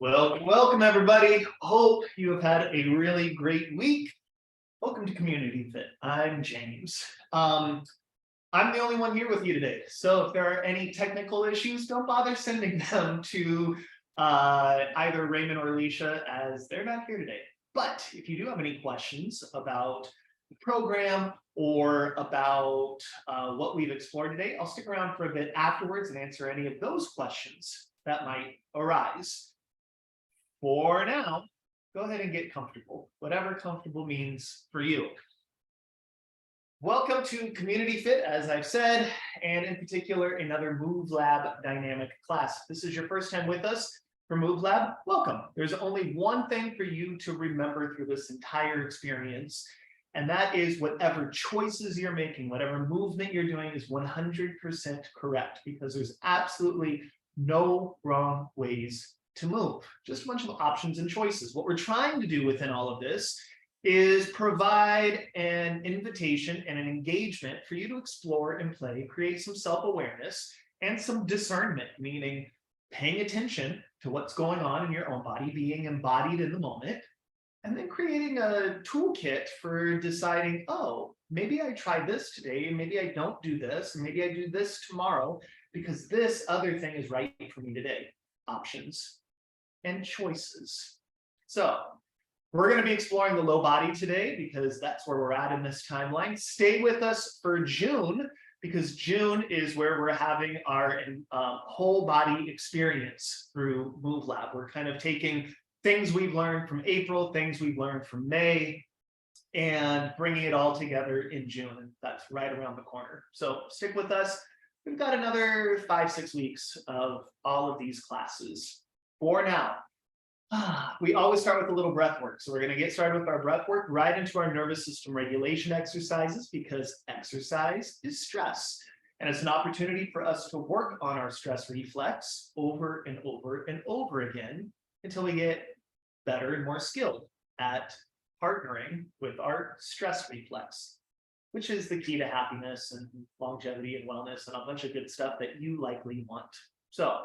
Welcome everybody. Hope you have had a really great week. Welcome to Community Fit. I'm James. I'm the only one here with you today. So if there are any technical issues, don't bother sending them to either Raymond or Alicia, as they're not here today. But if you do have any questions about the program or about what we've explored today, I'll stick around for a bit afterwards and answer any of those questions that might arise. For now, go ahead and get comfortable, whatever comfortable means for you. Welcome to Community Fit, as I've said, and in particular, another Move Lab dynamic class. If this is your first time with us for Move Lab, welcome. There's only one thing for you to remember through this entire experience, and that is whatever choices you're making, whatever movement you're doing is 100% correct, because there's absolutely no wrong ways to move, just a bunch of options and choices. What we're trying to do within all of this is provide an invitation and an engagement for you to explore and play, create some self-awareness and some discernment, meaning paying attention to what's going on in your own body, being embodied in the moment, and then creating a toolkit for deciding, oh, maybe I try this today, and maybe I don't do this, and maybe I do this tomorrow, because this other thing is right for me today. Options and choices. So we're going to be exploring the low body today because that's where we're at in this timeline. Stay with us for June, because June is where we're having our whole body experience through Move Lab. We're kind of taking things we've learned from April, things we've learned from May, and bringing it all together in June. And that's right around the corner. So stick with us. We've got another 5-6 weeks of all of these classes. For now, we always start with a little breath work. So we're going to get started with our breath work right into our nervous system regulation exercises, because exercise is stress. And it's an opportunity for us to work on our stress reflex over and over and over again until we get better and more skilled at partnering with our stress reflex, which is the key to happiness and longevity and wellness and a bunch of good stuff that you likely want. So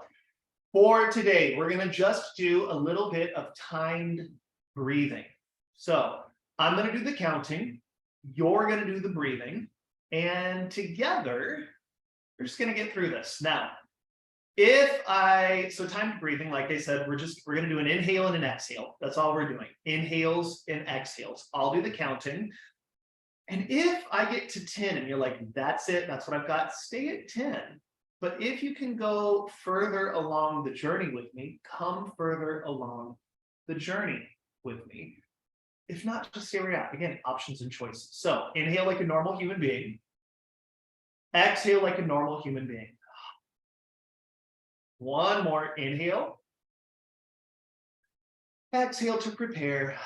for today, we're going to just do a little bit of timed breathing. So I'm going to do the counting, you're going to do the breathing, and together, we're just going to get through this. Now, so timed breathing, like I said, we're going to do an inhale and an exhale. That's all we're doing. Inhales and exhales. I'll do the counting. And if I get to 10 and you're like, that's it, that's what I've got, stay at 10. But if you can go further along the journey with me, come further along the journey with me. If not, just stay where you're at. Again, options and choices. So inhale like a normal human being. Exhale like a normal human being. One more inhale. Exhale to prepare.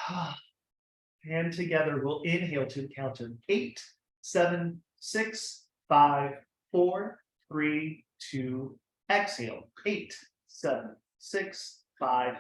And together we'll inhale to the count of 8, 7, 6, 5, 4, 3, 2, exhale. 8, 7, 6, 5,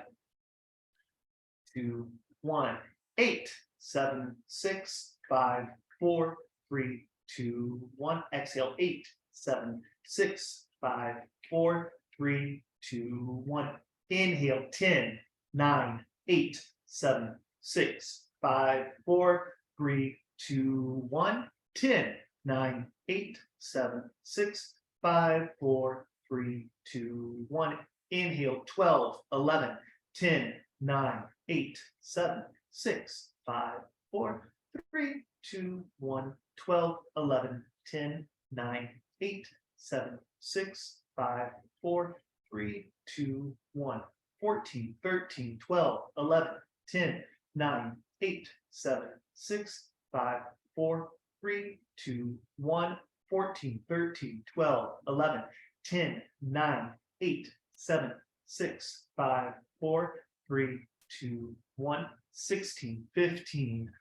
2, 1. 8, 7, 6, 5, 4, 3, 2, 1. Exhale. 8, 7, 6, 5, 4, 3, 2, 1. Inhale. 10, 9, 8, 7, 6, 5, 4, 3, 2, 1. 10, 9, 8, 7, 6, 5, 4, 3, 2, 1. Inhale. 12, 11, 10, 9, 8, 7, 6, 5, 4, 3, 2, 1. 12, 11, 10, 9, 8, 7, 6, 5, 4, 3, 2, 1. 14, 13, 12, 11, 10, 9, 8, 7, 6, 5, 4, 3, 2, 1. 14, 13, 12, 11, 10, 9, 8, 7, 6, 5, 4, 3, 2, 1. 16, 15,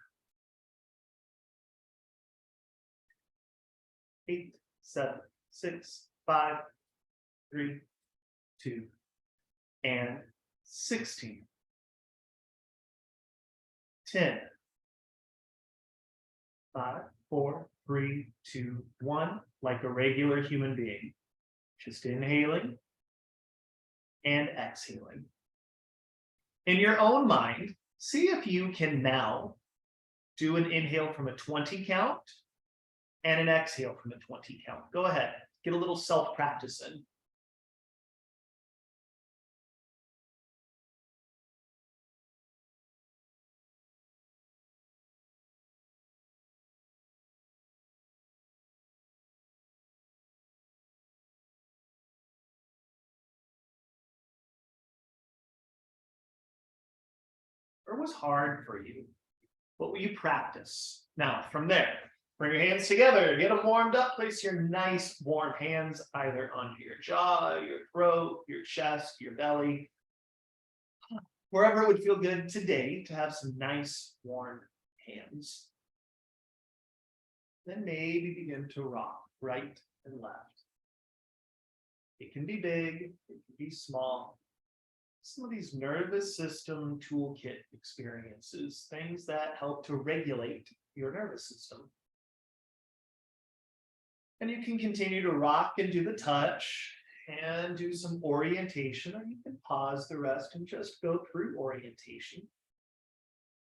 8, 7, 6, 5, 3, 2, and 16. 10, 5, 4, 3, 2, 1, like a regular human being. Just inhaling and exhaling. In your own mind, see if you can now do an inhale from a 20 count and an exhale from a 20 count. Go ahead, get a little self-practice in. Where was hard for you? What will you practice? Now, from there, bring your hands together, get them warmed up, place your nice warm hands either onto your jaw, your throat, your chest, your belly, wherever it would feel good today to have some nice warm hands. Then maybe begin to rock right and left. It can be big, it can be small. Some of these nervous system toolkit experiences, things that help to regulate your nervous system. And you can continue to rock and do the touch and do some orientation, or you can pause the rest and just go through orientation.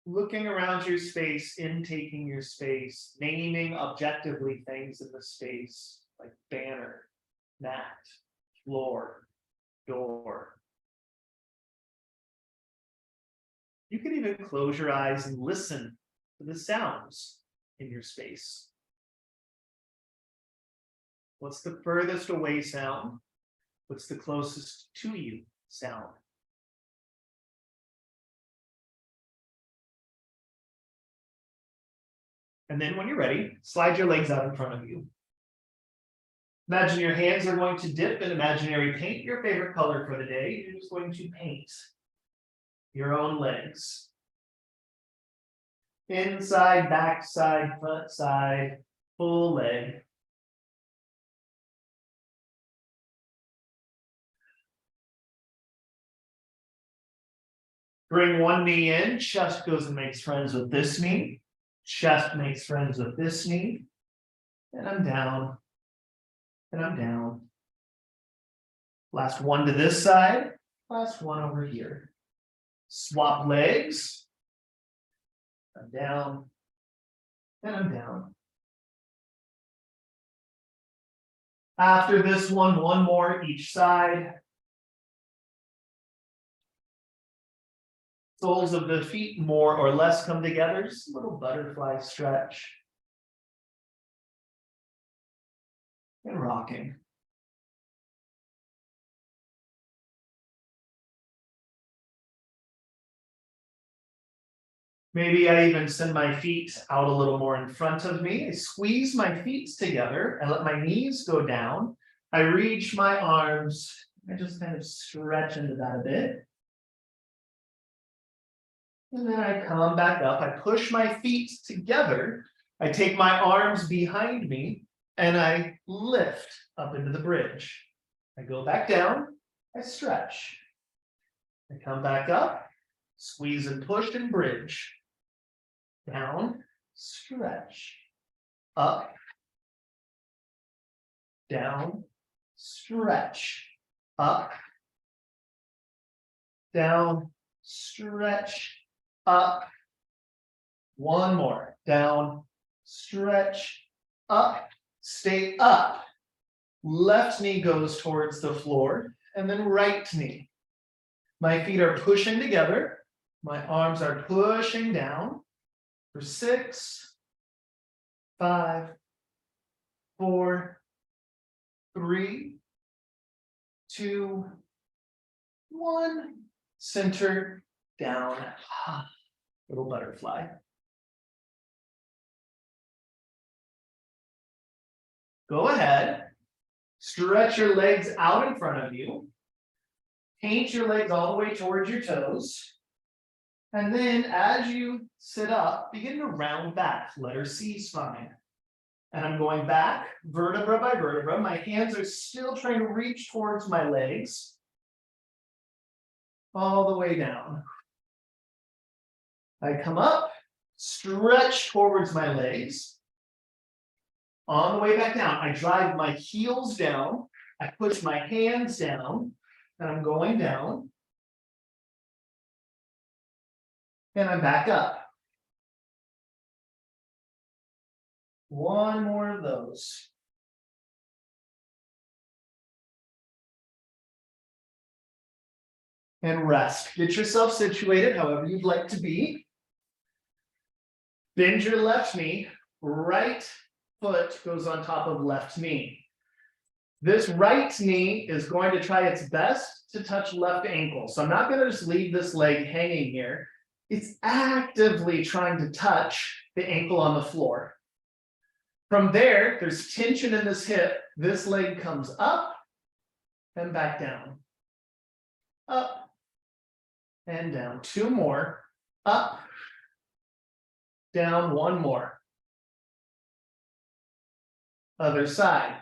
Looking around your space, intaking your space, naming objectively things in the space like banner, mat, floor, door. You can even close your eyes and listen to the sounds in your space. What's the furthest away sound? What's the closest to you sound? And then when you're ready, slide your legs out in front of you. Imagine your hands are going to dip in imaginary paint, your favorite color for the day. You're just going to paint your own legs. Inside, back side, front side, full leg. Bring one knee in, chest goes and makes friends with this knee. Chest makes friends with this knee. And I'm down. And I'm down. Last one to this side. Last one over here. Swap legs. I'm down. And I'm down. After this one more each side. Soles of the feet more or less come together, just a little butterfly stretch. And rocking. Maybe I even send my feet out a little more in front of me. I squeeze my feet together. I let my knees go down. I reach my arms. I just kind of stretch into that a bit. And then I come back up. I push my feet together. I take my arms behind me and I lift up into the bridge. I go back down. I stretch. I come back up, squeeze and push and bridge. Down, stretch. Up, down, stretch. Up, down, stretch. Up. One more. Down, stretch. Up, stay up. Left knee goes towards the floor, and then right knee. My feet are pushing together. My arms are pushing down for 6, 5, 4, 3, 2, 1. Center, down. Little butterfly. Go ahead. Stretch your legs out in front of you. Paint your legs all the way towards your toes. And then as you sit up, begin to round back. Letter C spine. And I'm going back, vertebra by vertebra. My hands are still trying to reach towards my legs. All the way down. I come up, stretch towards my legs. On the way back down, I drive my heels down. I push my hands down, and I'm going down. And I'm back up. One more of those. And rest. Get yourself situated however you'd like to be. Bend your left knee. Right foot goes on top of left knee. This right knee is going to try its best to touch left ankle. So I'm not going to just leave this leg hanging here. It's actively trying to touch the ankle on the floor. From there, there's tension in this hip. This leg comes up and back down. Up and down. Two more. Up, down, one more. Other side.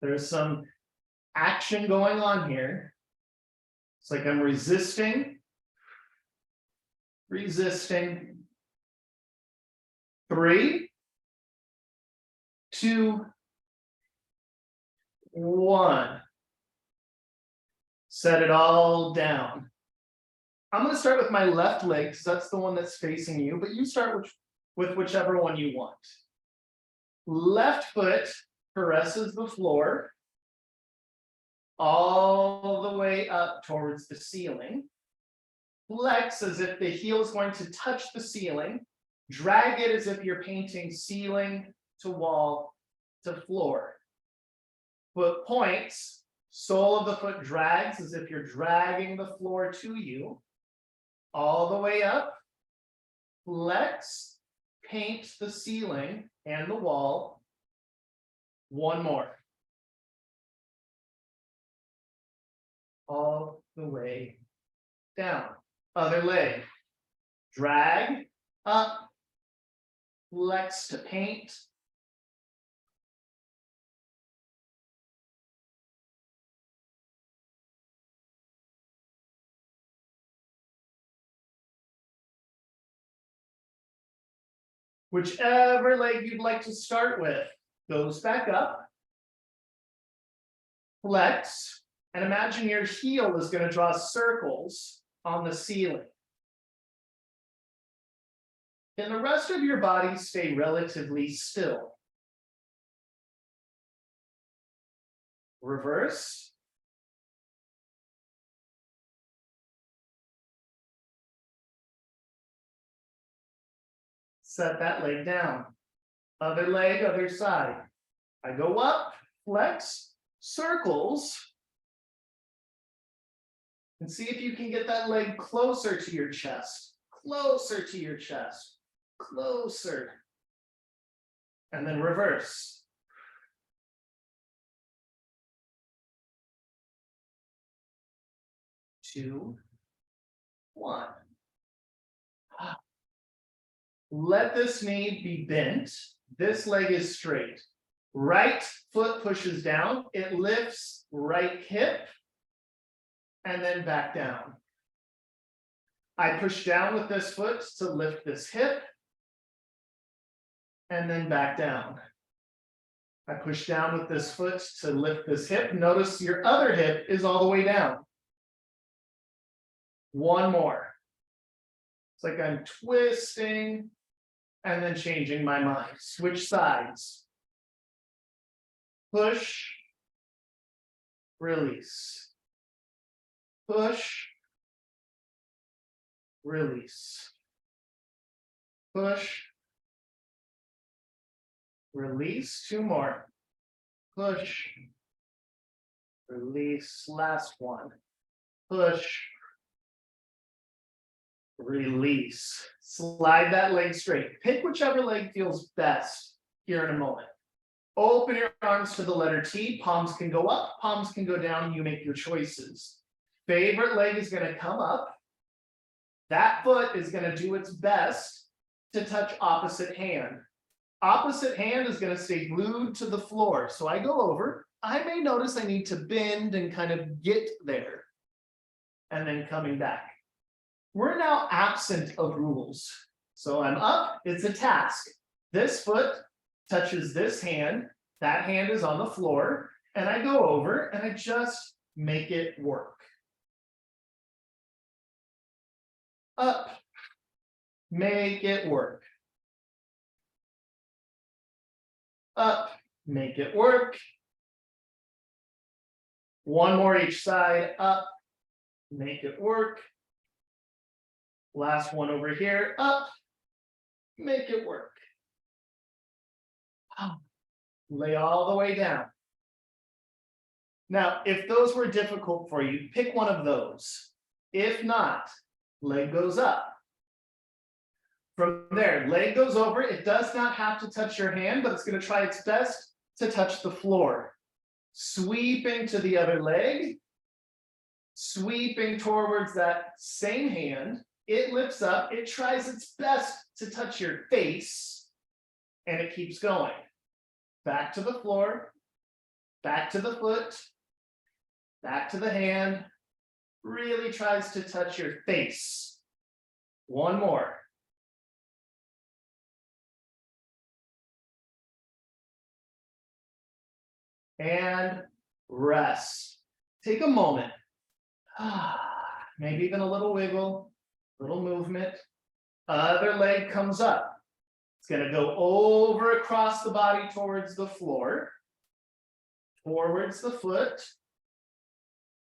There's some action going on here. It's like I'm resisting. Resisting. 3, 2, 1. Set it all down. I'm going to start with my left leg because that's the one that's facing you, but you start with whichever one you want. Left foot caresses the floor all the way up towards the ceiling. Flex as if the heel is going to touch the ceiling. Drag it as if you're painting ceiling to wall to floor. Foot points, sole of the foot drags as if you're dragging the floor to you. All the way up. Flex, paint the ceiling and the wall. One more. All the way down. Other leg. Drag up. Flex to paint. Whichever leg you'd like to start with goes back up. Flex, and imagine your heel is going to draw circles on the ceiling. Can the rest of your body stay relatively still? Reverse. Set that leg down. Other leg, other side. I go up, flex, circles. And see if you can get that leg closer to your chest. Closer to your chest. Closer. And then reverse. Two, one. Let this knee be bent. This leg is straight. Right foot pushes down. It lifts right hip and then back down. I push down with this foot to lift this hip and then back down. I push down with this foot to lift this hip. Notice your other hip is all the way down. One more. It's like I'm twisting and then changing my mind. Switch sides. Push, release. Push, release. Push, release. Two more. Push, release. Last one. Push, release. Slide that leg straight. Pick whichever leg feels best here in a moment. Open your arms to the letter T. Palms can go up, palms can go down. You make your choices. Favorite leg is going to come up. That foot is going to do its best to touch opposite hand. Opposite hand is going to stay glued to the floor. So I go over. I may notice I need to bend and kind of get there. And then coming back. We're now absent of rules. So I'm up, it's a task. This foot touches this hand, that hand is on the floor, and I go over and I just make it work. up, make it work. Up, make it work. One more each side, up, make it work. Last one over here, up, make it work. Lay all the way down. Now, if those were difficult for you, pick one of those. If not, leg goes up. From there, leg goes over. It does not have to touch your hand, but it's going to try its best to touch the floor. Sweeping to the other leg. Sweeping towards that same hand. It lifts up. It tries its best to touch your face. And it keeps going. Back to the floor. Back to the foot. Back to the hand. Really tries to touch your face. One more. And rest. Take a moment. Maybe even a little wiggle, little movement. Other leg comes up. It's going to go over across the body towards the floor. Forwards the foot.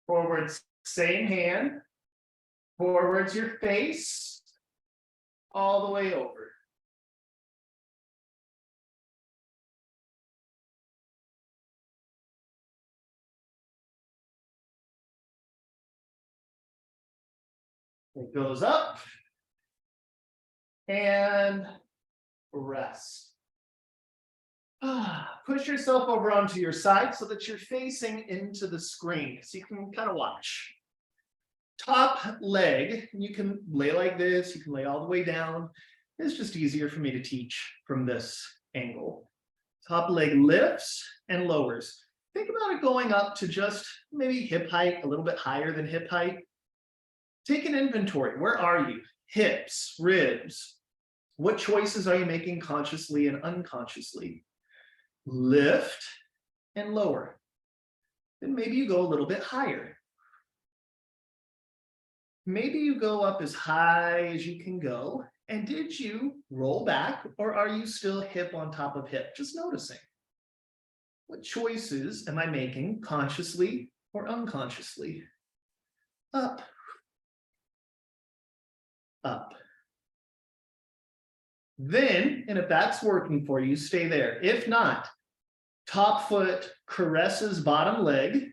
Forwards, same hand. Forwards your face. All the way over. It goes up and rest. Push yourself over onto your side so that you're facing into the screen so you can kind of watch. Top leg, you can lay like this, you can lay all the way down. It's just easier for me to teach from this angle. Top leg lifts and lowers. Think about it going up to just maybe hip height, a little bit higher than hip height. Take an inventory. Where are you? Hips, ribs. What choices are you making consciously and unconsciously? Lift and lower. Then maybe you go a little bit higher. Maybe you go up as high as you can go. And did you roll back or are you still hip on top of hip? Just noticing. What choices am I making consciously or unconsciously? Up. Up. Then, and if that's working for you, stay there. If not, top foot caresses bottom leg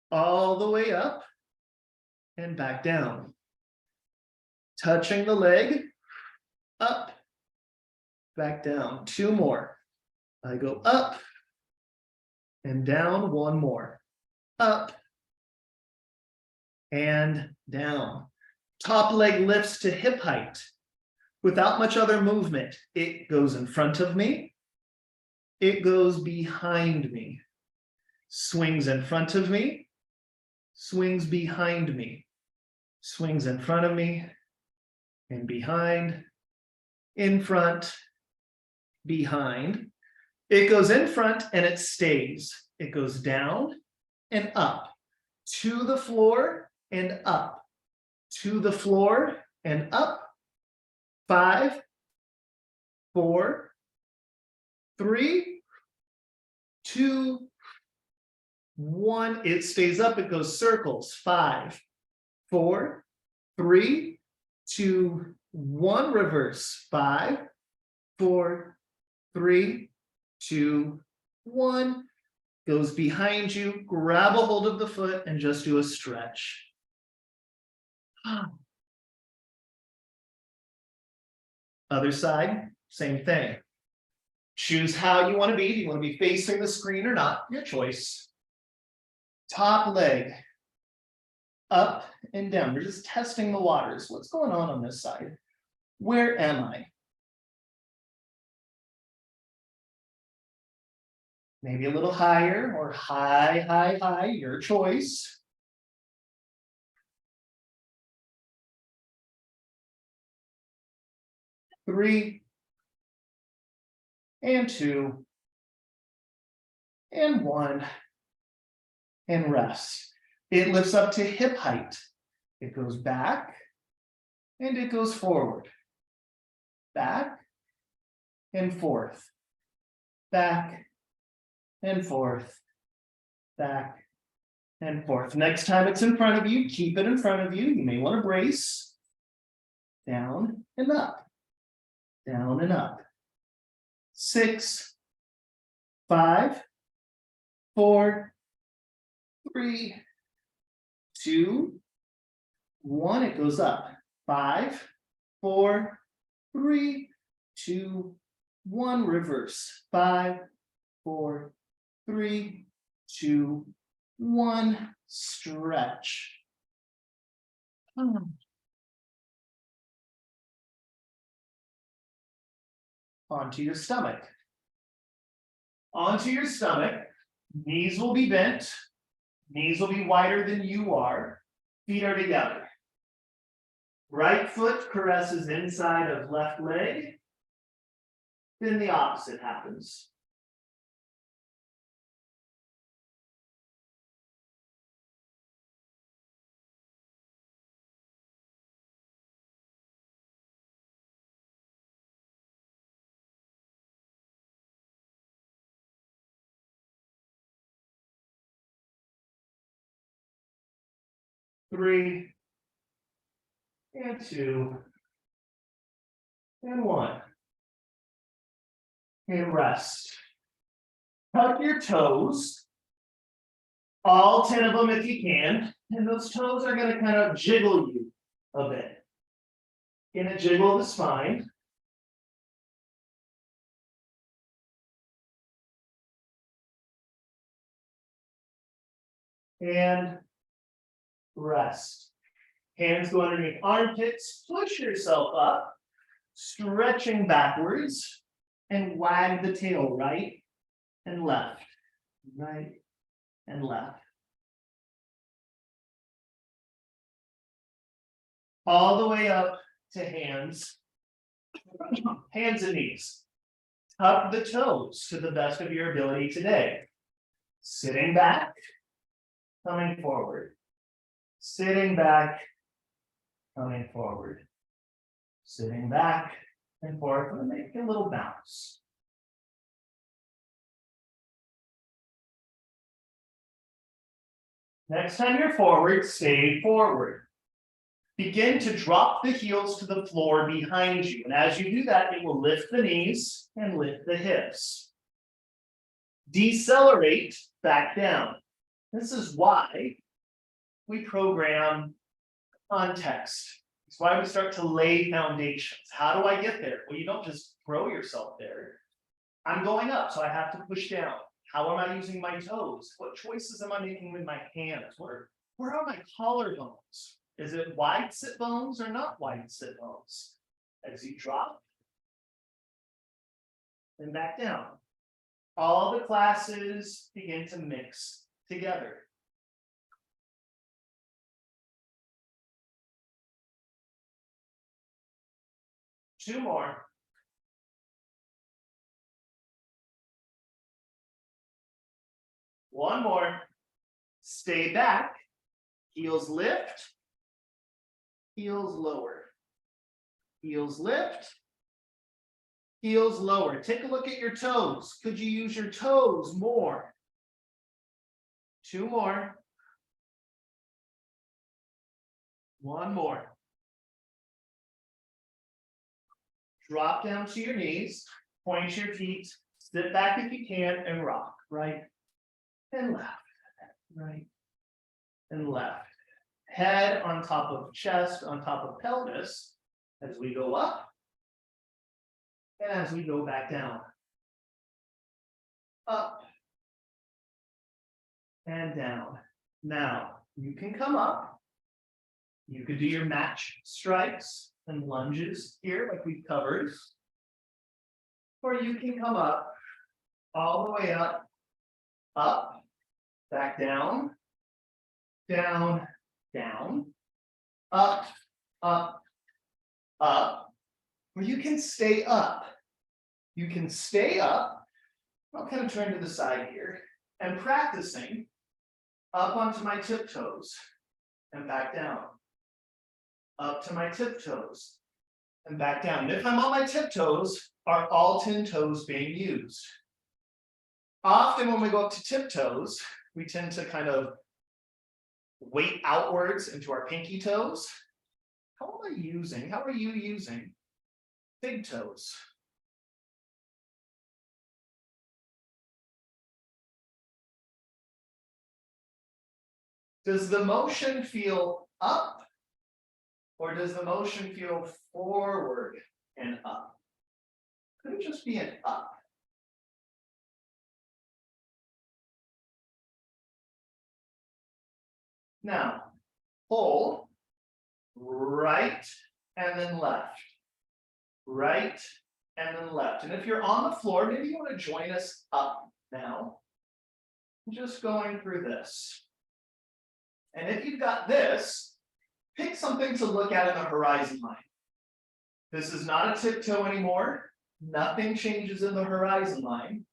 all the way up and back down. Touching the leg, up, back down. Two more. I go up and down. One more. Up and down. Top leg lifts to hip height without much other movement. It goes in front of me. It goes behind me. Swings in front of me. Swings behind me. Swings in front of me and behind. In front, behind. It goes in front and it stays. It goes down and up. To the floor and up. To the floor and up. 5, 4, 3, 2, 1. It stays up. It goes circles. 5, 4, 3, 2, 1. Reverse. 5, 4, 3, 2, 1. Goes behind you. Grab a hold of the foot and just do a stretch. Other side, same thing. Choose how you want to be. Do you want to be facing the screen or not? Your choice. Top leg. Up and down. We're just testing the waters. What's going on this side? Where am I? Maybe a little higher or high, high, high. Your choice. Three, and 2, and 1, and rest. It lifts up to hip height. It goes back and it goes forward. Back and forth. Back and forth. Back and forth. Next time it's in front of you, keep it in front of you. You may want to brace. Down and up. Down and up. 6, 5, 4, 3, 2, 1. It goes up. 5, 4, 3, 2, 1. Reverse. 5, 4, 3, 2, 1. Stretch. Onto your stomach. Onto your stomach. Knees will be bent. Knees will be wider than you are. Feet are together. Right foot caresses inside of left leg. Then the opposite happens. Three, and 2, and 1. And rest. Tuck your toes, all 10 of them if you can, and those toes are going to kind of jiggle you a bit. Gonna jiggle the spine. And rest. Hands go underneath armpits, push yourself up, stretching backwards, and wag the tail right and left, right and left. All the way up to hands, hands and knees. Tuck the toes to the best of your ability today. Sitting back, coming forward. Sitting back, coming forward. Sitting back and forth, and make a little bounce. Next time you're forward, stay forward. Begin to drop the heels to the floor behind you. And as you do that, it will lift the knees and lift the hips. Decelerate back down. This is why we program context. It's why we start to lay foundations. How do I get there? Well, you don't just throw yourself there. I'm going up, so I have to push down. How am I using my toes? What choices am I making with my hands? Where are my collarbones? Is it wide sit bones or not wide sit bones? As you drop and back down. All the classes begin to mix together. Two more. One more. Stay back. Heels lift. Heels lower. Heels lift. Heels lower. Take a look at your toes. Could you use your toes more? Two more. One more. Drop down to your knees. Point your feet. Sit back if you can and rock. Right and left. Right and left. Head on top of chest, on top of pelvis, as we go up, and as we go back down. Up, and down. Now, you can come up. You could do your match strikes and lunges here, like we've covered. Or you can come up, all the way up, back down, down, down, up, up, up, or you can stay up. You can stay up. I'll kind of turn to the side here and practicing up onto my tiptoes and back down. up to my tiptoes, and back down. And if I'm on my tiptoes, are all 10 toes being used? Often when we go up to tiptoes, we tend to kind of weight outwards into our pinky toes. How am I using? How are you using big toes? Does the motion feel up or does the motion feel forward and up? Could it just be an up? Now, hold, right, and then left. Right, and then left. And if you're on the floor, maybe you want to join us up now. Just going through this. And if you've got this, pick something to look at in the horizon line. This is not a tiptoe anymore. Nothing changes in the horizon line.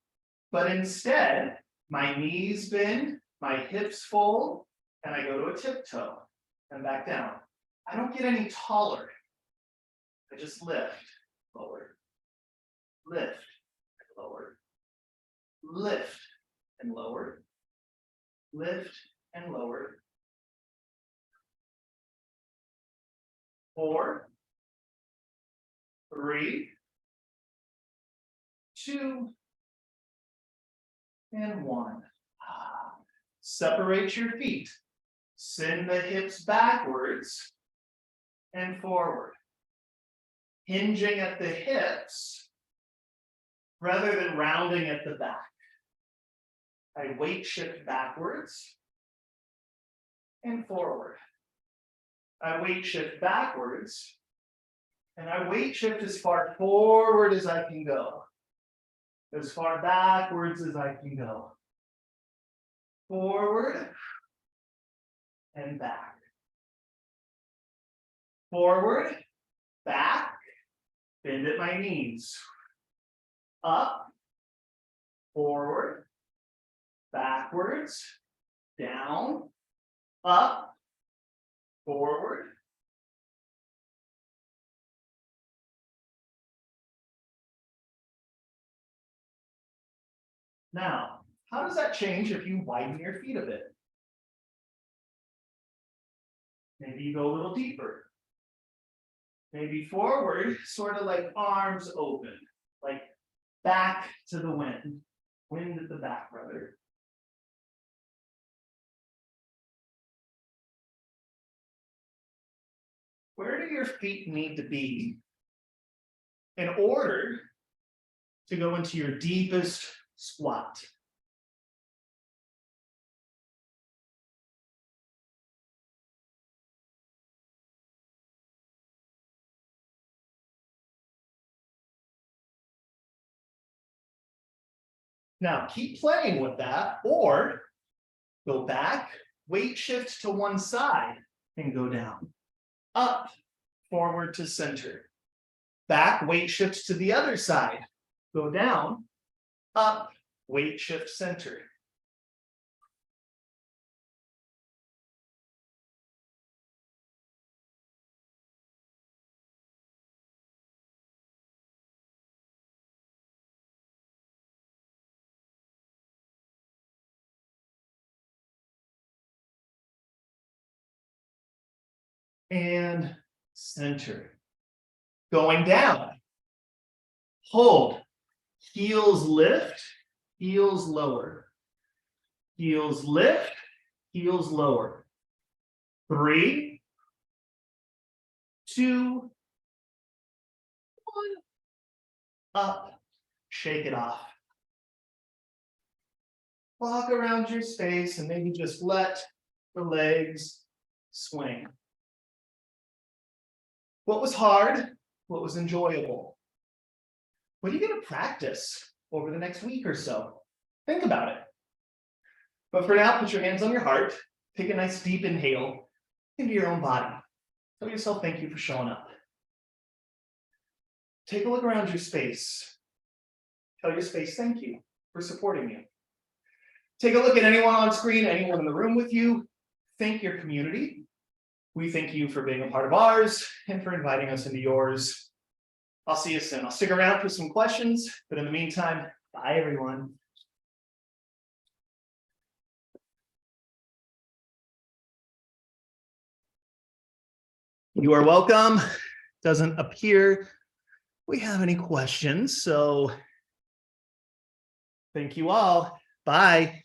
But instead, my knees bend, my hips fold, and I go to a tiptoe and back down. I don't get any taller. I just lift, lower, lift, and lower, lift, and lower, lift, and lower. 4, 3, 2, and 1. Separate your feet. Send the hips backwards and forward. Hinging at the hips rather than rounding at the back. I weight shift backwards and forward. I weight shift backwards and I weight shift as far forward as I can go. As far backwards as I can go. Forward and back. Forward, back, bend at my knees. Up, forward, backwards, down, up, forward. Now, how does that change if you widen your feet a bit? Maybe you go a little deeper. Maybe forward, sort of like arms open, like back to the wind. Wind at the back, rather. Where do your feet need to be in order to go into your deepest squat? Now keep playing with that, or go back, weight shift to one side and go down. Up, forward to center. Back, weight shift to the other side. Go down, up, weight shift center. And center. Going down. Hold. Heels lift, heels lower. Heels lift, heels lower. 3, 2, 1. Up. Shake it off. Walk around your space and maybe just let the legs swing. What was hard? What was enjoyable? What are you going to practice over the next week or so? Think about it. But for now, put your hands on your heart. Take a nice deep inhale into your own body. Tell yourself thank you for showing up. Take a look around your space. Tell your space thank you for supporting you. Take a look at anyone on screen, anyone in the room with you. Thank your community. We thank you for being a part of ours and for inviting us into yours. I'll see you soon. I'll stick around for some questions, but in the meantime, bye everyone. You are welcome. Doesn't appear we have any questions, so thank you all. Bye.